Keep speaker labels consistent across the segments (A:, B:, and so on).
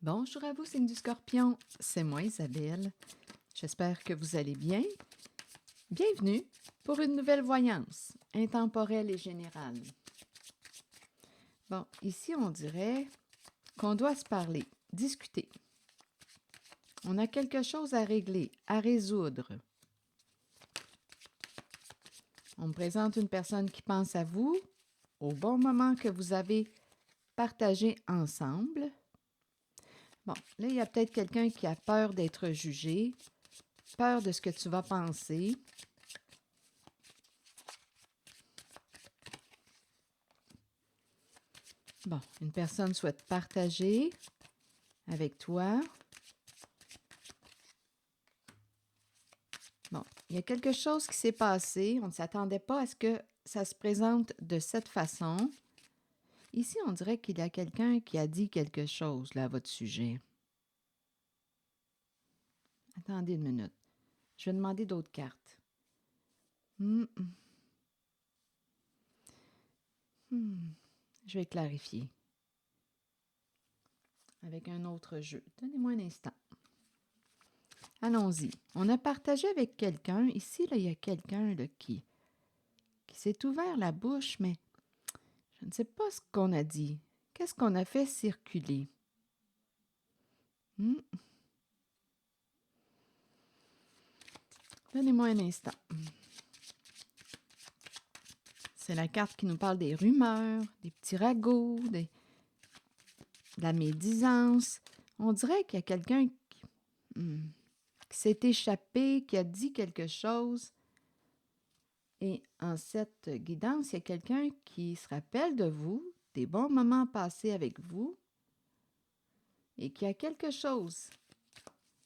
A: Bonjour à vous, signe du Scorpion. C'est moi, Isabelle. J'espère que vous allez bien. Bienvenue pour une nouvelle voyance, intemporelle et générale. Bon, ici, on dirait qu'on doit se parler, discuter. On a quelque chose à régler, à résoudre. On me présente une personne qui pense à vous au bon moment que vous avez partagé ensemble. Bon, là, il y a peut-être quelqu'un qui a peur d'être jugé, peur de ce que tu vas penser. Bon, une personne souhaite partager avec toi. Bon, il y a quelque chose qui s'est passé. On ne s'attendait pas à ce que ça se présente de cette façon. Ici, on dirait qu'il y a quelqu'un qui a dit quelque chose là à votre sujet. Attendez une minute. Je vais demander d'autres cartes. Hmm, hmm. Je vais clarifier avec un autre jeu. Donnez-moi un instant. Allons-y. On a partagé avec quelqu'un. Ici, là, il y a quelqu'un qui s'est ouvert la bouche, mais je ne sais pas ce qu'on a dit. Qu'est-ce qu'on a fait circuler? Hmm. Donnez-moi un instant. C'est la carte qui nous parle des rumeurs, des petits ragots, de la médisance. On dirait qu'il y a quelqu'un qui s'est échappé, qui a dit quelque chose. Et en cette guidance, il y a quelqu'un qui se rappelle de vous, des bons moments passés avec vous, et qui a quelque chose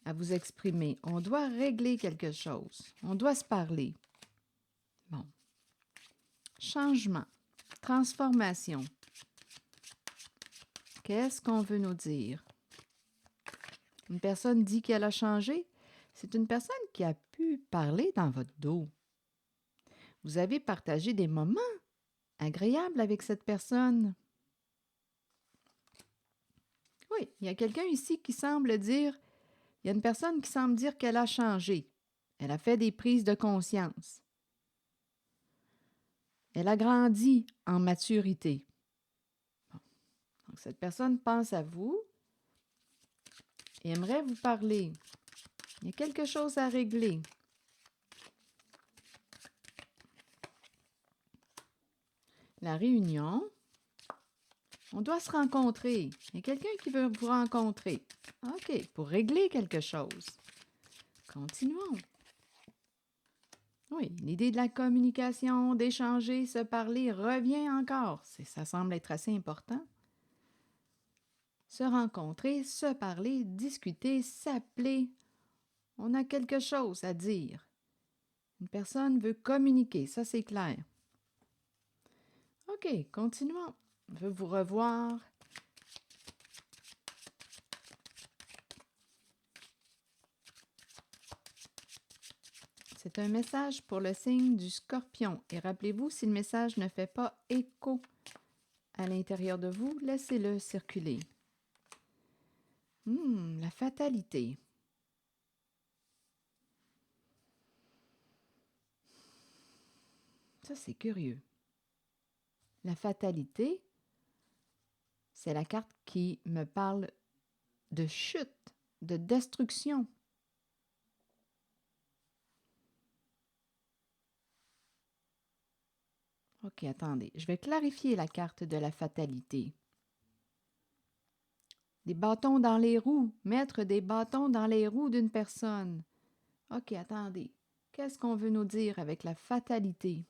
A: à vous exprimer. On doit régler quelque chose. On doit se parler. Bon. Changement. Transformation. Qu'est-ce qu'on veut nous dire? Une personne dit qu'elle a changé. C'est une personne qui a pu parler dans votre dos. Vous avez partagé des moments agréables avec cette personne. Oui, il y a quelqu'un ici qui semble dire, il y a une personne qui semble dire qu'elle a changé. Elle a fait des prises de conscience. Elle a grandi en maturité. Bon. Donc, cette personne pense à vous et aimerait vous parler. Il y a quelque chose à régler. La réunion, on doit se rencontrer. Il y a quelqu'un qui veut vous rencontrer. OK, pour régler quelque chose. Continuons. Oui, l'idée de la communication, d'échanger, se parler revient encore. Ça semble être assez important. Se rencontrer, se parler, discuter, s'appeler. On a quelque chose à dire. Une personne veut communiquer, ça c'est clair. OK, continuons. Veut vous revoir. C'est un message pour le signe du Scorpion. Et rappelez-vous, si le message ne fait pas écho à l'intérieur de vous, laissez-le circuler. La fatalité. Ça, c'est curieux. La fatalité, c'est la carte qui me parle de chute, de destruction. OK, attendez. Je vais clarifier la carte de la fatalité. Des bâtons dans les roues. Mettre des bâtons dans les roues d'une personne. OK, attendez. Qu'est-ce qu'on veut nous dire avec la fatalité?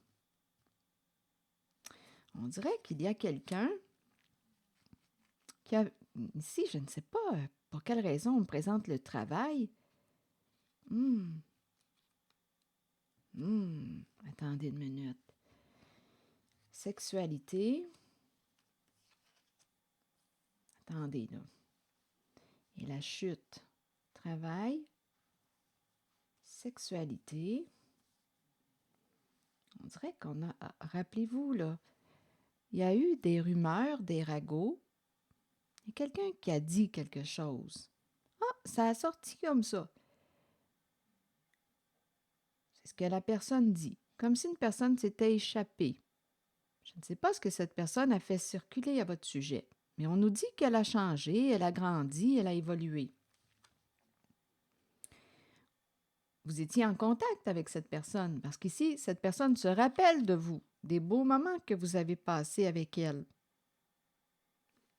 A: On dirait qu'il y a quelqu'un qui a... Ici, je ne sais pas pour quelle raison on me présente le travail. Attendez une minute. Sexualité. Attendez, là. Et la chute. Travail. Sexualité. On dirait qu'on a... Rappelez-vous, là, il y a eu des rumeurs, des ragots. Il y a quelqu'un qui a dit quelque chose. Ah, ça a sorti comme ça. C'est ce que la personne dit, comme si une personne s'était échappée. Je ne sais pas ce que cette personne a fait circuler à votre sujet, mais on nous dit qu'elle a changé, elle a grandi, elle a évolué. Vous étiez en contact avec cette personne, parce qu'ici, cette personne se rappelle de vous, des beaux moments que vous avez passés avec elle.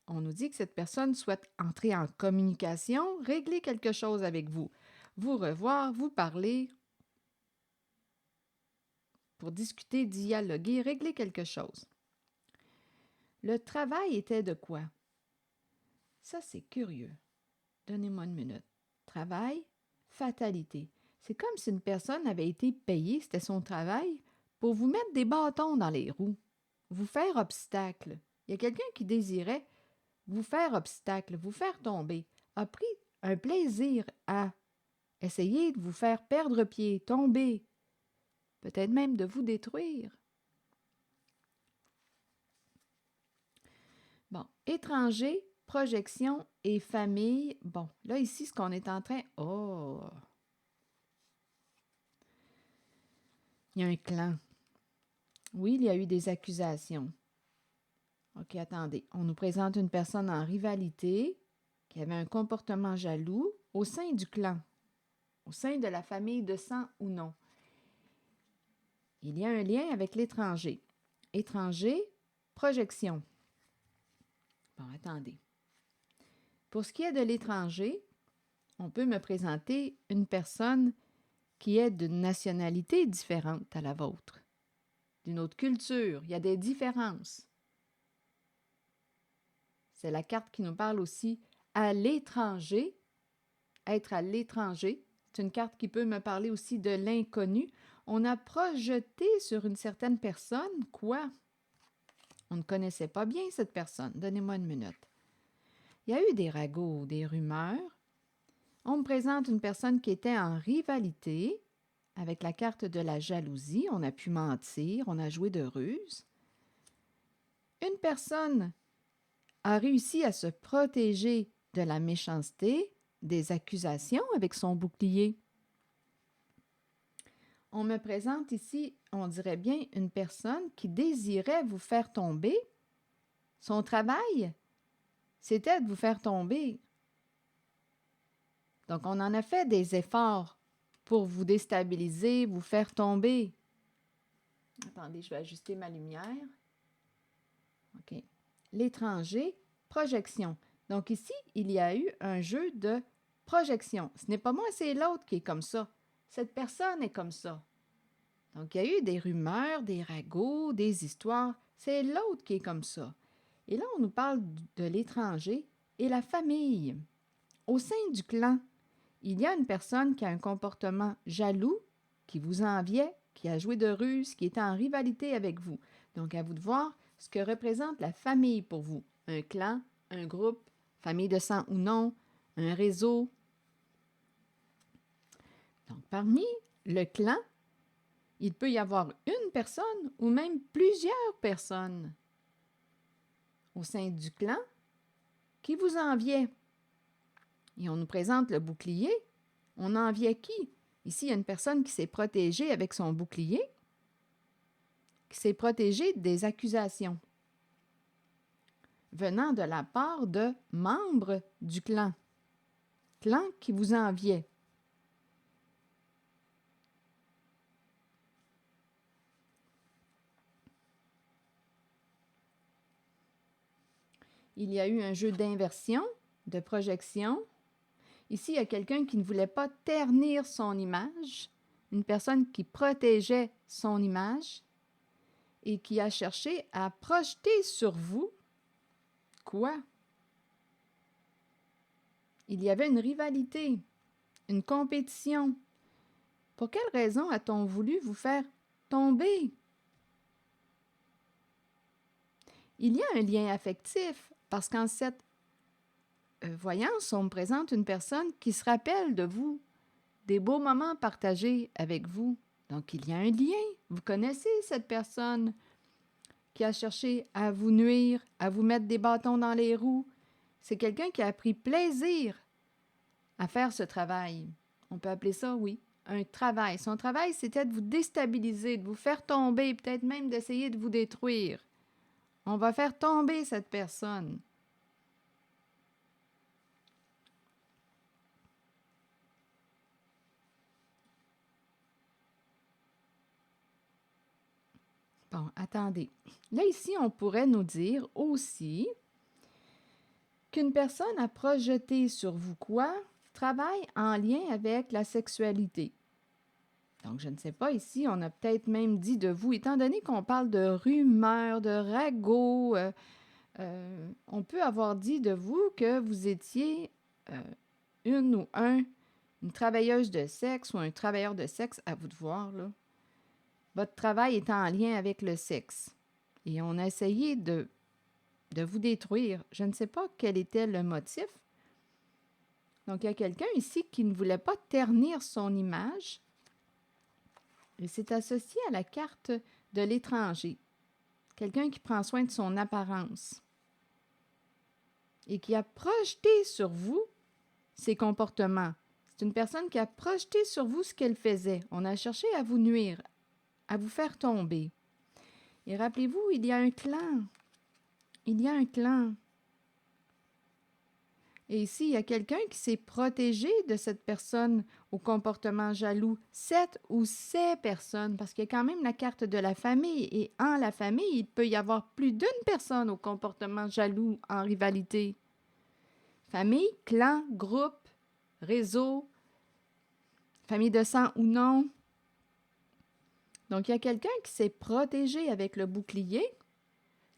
A: On nous dit que cette personne souhaite entrer en communication, régler quelque chose avec vous, vous revoir, vous parler, pour discuter, dialoguer, régler quelque chose. Le travail était de quoi? Ça, c'est curieux. Donnez-moi une minute. Travail, fatalité. C'est comme si une personne avait été payée, c'était son travail, pour vous mettre des bâtons dans les roues, vous faire obstacle. Il y a quelqu'un qui désirait vous faire obstacle, vous faire tomber, a pris un plaisir à essayer de vous faire perdre pied, tomber, peut-être même de vous détruire. Bon, étranger, projection et famille. Bon, là ici, ce qu'on est en train... Oh! Il y a un clan. Oui, il y a eu des accusations. OK, attendez. On nous présente une personne en rivalité qui avait un comportement jaloux au sein du clan, au sein de la famille de sang ou non. Il y a un lien avec l'étranger. Étranger, projection. Bon, attendez. Pour ce qui est de l'étranger, on peut me présenter une personne qui est d'une nationalité différente à la vôtre, d'une autre culture. Il y a des différences. C'est la carte qui nous parle aussi à l'étranger, être à l'étranger. C'est une carte qui peut me parler aussi de l'inconnu. On a projeté sur une certaine personne quoi? On ne connaissait pas bien cette personne. Donnez-moi une minute. Il y a eu des ragots, des rumeurs. On me présente une personne qui était en rivalité avec la carte de la jalousie. On a pu mentir, on a joué de ruse. Une personne a réussi à se protéger de la méchanceté, des accusations avec son bouclier. On me présente ici, on dirait bien, une personne qui désirait vous faire tomber. Son travail, c'était de vous faire tomber. Donc, on en a fait des efforts pour vous déstabiliser, vous faire tomber. Attendez, je vais ajuster ma lumière. OK. L'étranger, projection. Donc ici, il y a eu un jeu de projection. Ce n'est pas moi, c'est l'autre qui est comme ça. Cette personne est comme ça. Donc, il y a eu des rumeurs, des ragots, des histoires. C'est l'autre qui est comme ça. Et là, on nous parle de l'étranger et la famille. Au sein du clan, il y a une personne qui a un comportement jaloux, qui vous enviait, qui a joué de ruse, qui était en rivalité avec vous. Donc, à vous de voir ce que représente la famille pour vous. Un clan, un groupe, famille de sang ou non, un réseau. Donc, parmi le clan, il peut y avoir une personne ou même plusieurs personnes au sein du clan qui vous enviaient. Et on nous présente le bouclier. On enviait qui? Ici, il y a une personne qui s'est protégée avec son bouclier, qui s'est protégée des accusations venant de la part de membres du clan qui vous enviait. Il y a eu un jeu d'inversion, de projection. Ici, il y a quelqu'un qui ne voulait pas ternir son image, une personne qui protégeait son image et qui a cherché à projeter sur vous quoi? Il y avait une rivalité, une compétition. Pour quelle raison a-t-on voulu vous faire tomber? Il y a un lien affectif parce qu'en cette voyance, on me présente une personne qui se rappelle de vous, des beaux moments partagés avec vous. Donc, il y a un lien. Vous connaissez cette personne qui a cherché à vous nuire, à vous mettre des bâtons dans les roues. c'est quelqu'un qui a pris plaisir à faire ce travail. On peut appeler ça, oui, un travail. Son travail, c'était de vous déstabiliser, de vous faire tomber, peut-être même d'essayer de vous détruire. On va faire tomber cette personne. Bon, attendez. Là, ici, on pourrait nous dire aussi qu'une personne a projeté sur vous quoi? Travaille en lien avec la sexualité. Donc, je ne sais pas, ici, on a peut-être même dit de vous, étant donné qu'on parle de rumeurs, de ragots, on peut avoir dit de vous que vous étiez une ou une travailleuse de sexe ou un travailleur de sexe, à vous de voir, là. Votre travail est en lien avec le sexe. Et on a essayé de vous détruire. Je ne sais pas quel était le motif. Donc, il y a quelqu'un ici qui ne voulait pas ternir son image. Et c'est associé à la carte de l'étranger. Quelqu'un qui prend soin de son apparence. Et qui a projeté sur vous ses comportements. C'est une personne qui a projeté sur vous ce qu'elle faisait. On a cherché à vous nuire, à vous faire tomber. Et rappelez-vous, il y a un clan. Il y a un clan. Et ici, il y a quelqu'un qui s'est protégé de cette personne au comportement jaloux. Cette ou ces personnes, parce qu'il y a quand même la carte de la famille. Et en la famille, il peut y avoir plus d'une personne au comportement jaloux en rivalité. Famille, clan, groupe, réseau, famille de sang ou non. Donc, il y a quelqu'un qui s'est protégé avec le bouclier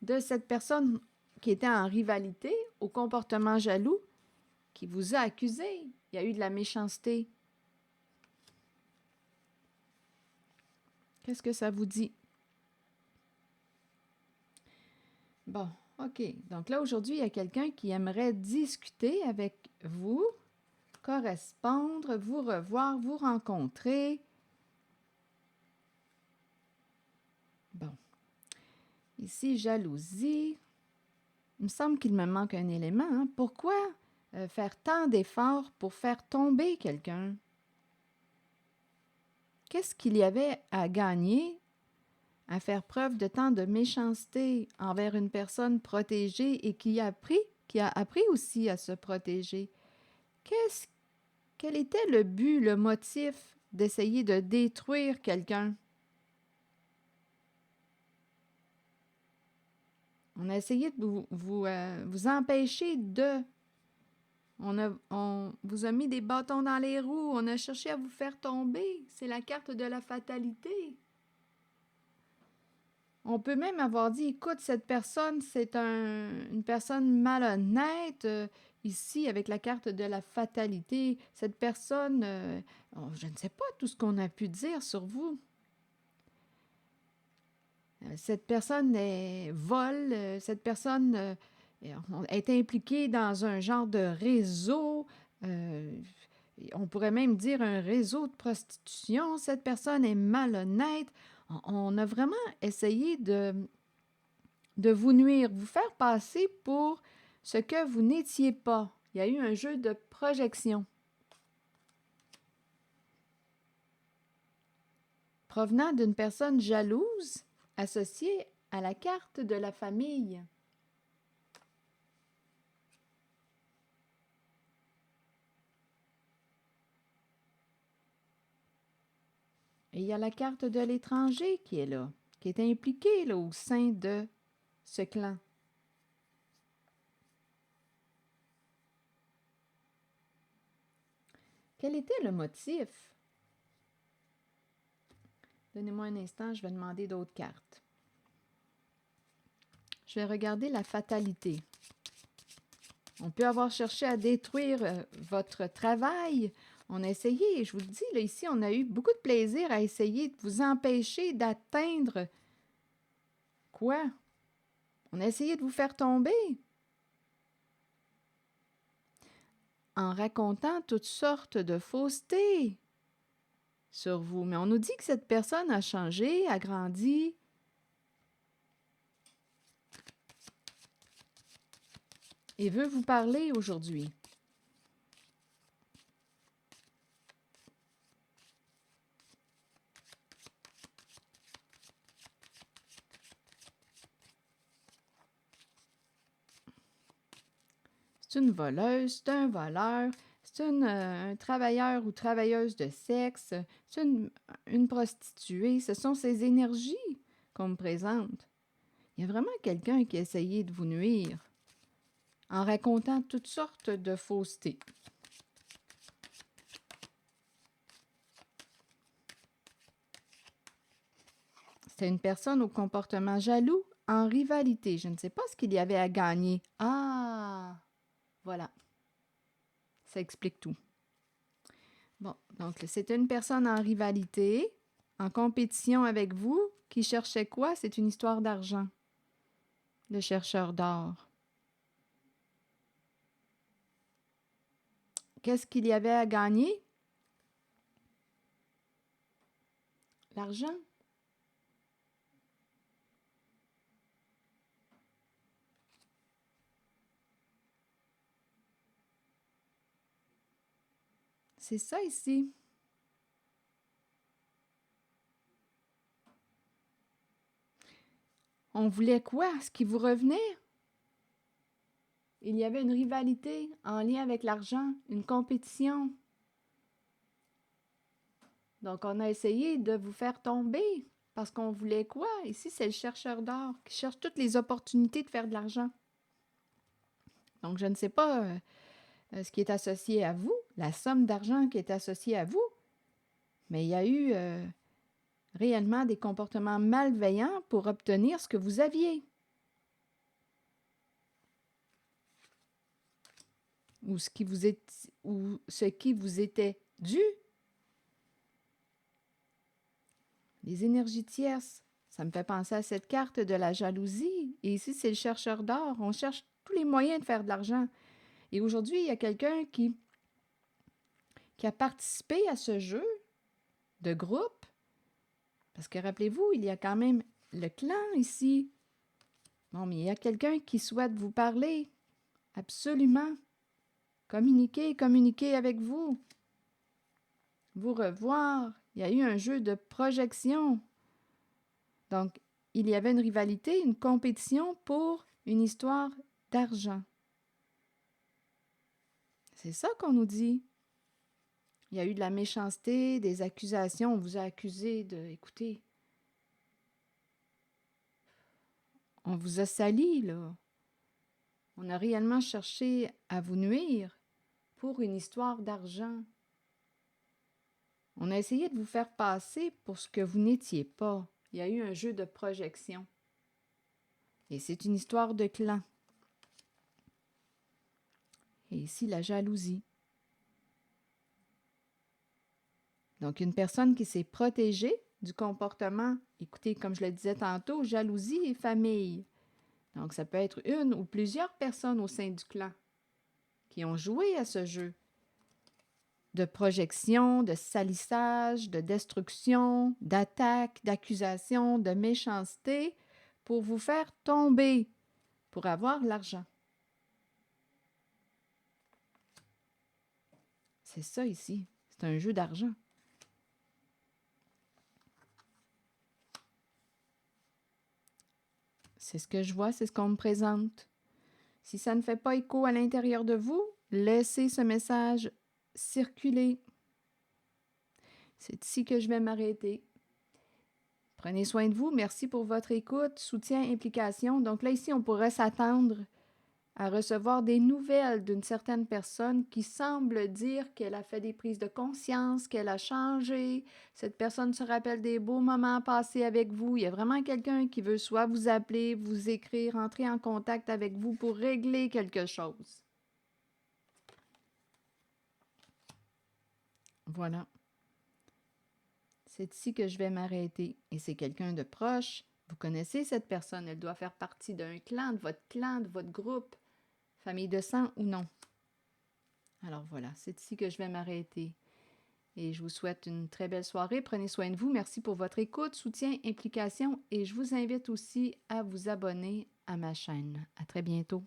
A: de cette personne qui était en rivalité au comportement jaloux, qui vous a accusé. Il y a eu de la méchanceté. Qu'est-ce que ça vous dit? Bon, OK. Donc là, aujourd'hui, il y a quelqu'un qui aimerait discuter avec vous, correspondre, vous revoir, vous rencontrer. Bon. Ici, jalousie. Il me semble qu'il me manque un élément. Hein? Pourquoi faire tant d'efforts pour faire tomber quelqu'un? Qu'est-ce qu'il y avait à gagner à faire preuve de tant de méchanceté envers une personne protégée et qui a appris aussi à se protéger? Quel était le but, le motif d'essayer de détruire quelqu'un? On a essayé de vous empêcher de... On vous a mis des bâtons dans les roues, on a cherché à vous faire tomber. C'est la carte de la fatalité. On peut même avoir dit, écoute, cette personne, c'est une personne malhonnête. Ici, avec la carte de la fatalité, cette personne, je ne sais pas tout ce qu'on a pu dire sur vous. Cette personne vole, cette personne est impliquée dans un genre de réseau, on pourrait même dire un réseau de prostitution. Cette personne est malhonnête. On a vraiment essayé de vous nuire, vous faire passer pour ce que vous n'étiez pas. Il y a eu un jeu de projection. Provenant d'une personne jalouse associée à la carte de la famille. Et il y a la carte de l'étranger qui est là, qui est impliqué là, au sein de ce clan. Quel était le motif? Donnez-moi un instant, je vais demander d'autres cartes. Je vais regarder la fatalité. On peut avoir cherché à détruire votre travail. On a essayé, je vous le dis, là, ici, on a eu beaucoup de plaisir à essayer de vous empêcher d'atteindre quoi? On a essayé de vous faire tomber en racontant toutes sortes de faussetés sur vous. Mais on nous dit que cette personne a changé, a grandi. et veut vous parler aujourd'hui. C'est une voleuse, c'est un voleur, c'est un travailleur ou travailleuse de sexe, c'est une prostituée. Ce sont ces énergies qu'on me présente. Il y a vraiment quelqu'un qui a essayé de vous nuire en racontant toutes sortes de faussetés. C'était une personne au comportement jaloux, en rivalité. Je ne sais pas ce qu'il y avait à gagner. Ah, voilà. Ça explique tout. Bon, donc c'était une personne en rivalité, en compétition avec vous, qui cherchait quoi? C'est une histoire d'argent. Le chercheur d'or. Qu'est-ce qu'il y avait à gagner? L'argent. C'est ça ici. On voulait quoi? Ce qui vous revenait? Il y avait une rivalité en lien avec l'argent, une compétition. Donc, on a essayé de vous faire tomber parce qu'on voulait quoi? Ici, c'est le chercheur d'or qui cherche toutes les opportunités de faire de l'argent. Donc, je ne sais pas ce qui est associé à vous, la somme d'argent qui est associée à vous, mais il y a eu réellement des comportements malveillants pour obtenir ce que vous aviez. Ou ce qui vous était dû. Les énergies tierces, ça me fait penser à cette carte de la jalousie. Et ici, c'est le chercheur d'or. On cherche tous les moyens de faire de l'argent. Et aujourd'hui, il y a quelqu'un qui a participé à ce jeu de groupe. Parce que rappelez-vous, il y a quand même le clan ici. Bon, mais il y a quelqu'un qui souhaite vous parler. Absolument. Communiquer avec vous. Vous revoir. Il y a eu un jeu de projection. Donc, il y avait une rivalité, une compétition pour une histoire d'argent. C'est ça qu'on nous dit. Il y a eu de la méchanceté, des accusations. On vous a accusé de... Écoutez, on vous a sali, là. On a réellement cherché à vous nuire pour une histoire d'argent. On a essayé de vous faire passer pour ce que vous n'étiez pas. Il y a eu un jeu de projection. Et c'est une histoire de clan. Et ici, la jalousie. Donc, une personne qui s'est protégée du comportement, écoutez, comme je le disais tantôt, jalousie et famille. Donc, ça peut être une ou plusieurs personnes au sein du clan qui ont joué à ce jeu de projection, de salissage, de destruction, d'attaque, d'accusation, de méchanceté pour vous faire tomber, pour avoir l'argent. C'est ça ici. C'est un jeu d'argent. C'est ce que je vois, c'est ce qu'on me présente. Si ça ne fait pas écho à l'intérieur de vous, laissez ce message circuler. C'est ici que je vais m'arrêter. Prenez soin de vous. Merci pour votre écoute, soutien, implication. Donc là, ici, on pourrait s'attendre à recevoir des nouvelles d'une certaine personne qui semble dire qu'elle a fait des prises de conscience, qu'elle a changé. Cette personne se rappelle des beaux moments passés avec vous. Il y a vraiment quelqu'un qui veut soit vous appeler, vous écrire, entrer en contact avec vous pour régler quelque chose. Voilà. C'est ici que je vais m'arrêter. Et c'est quelqu'un de proche. Vous connaissez cette personne. Elle doit faire partie d'un clan, de votre groupe, famille de sang ou non. Alors voilà, c'est ici que je vais m'arrêter. Et je vous souhaite une très belle soirée. Prenez soin de vous. Merci pour votre écoute, soutien, implication. Et je vous invite aussi à vous abonner à ma chaîne. À très bientôt.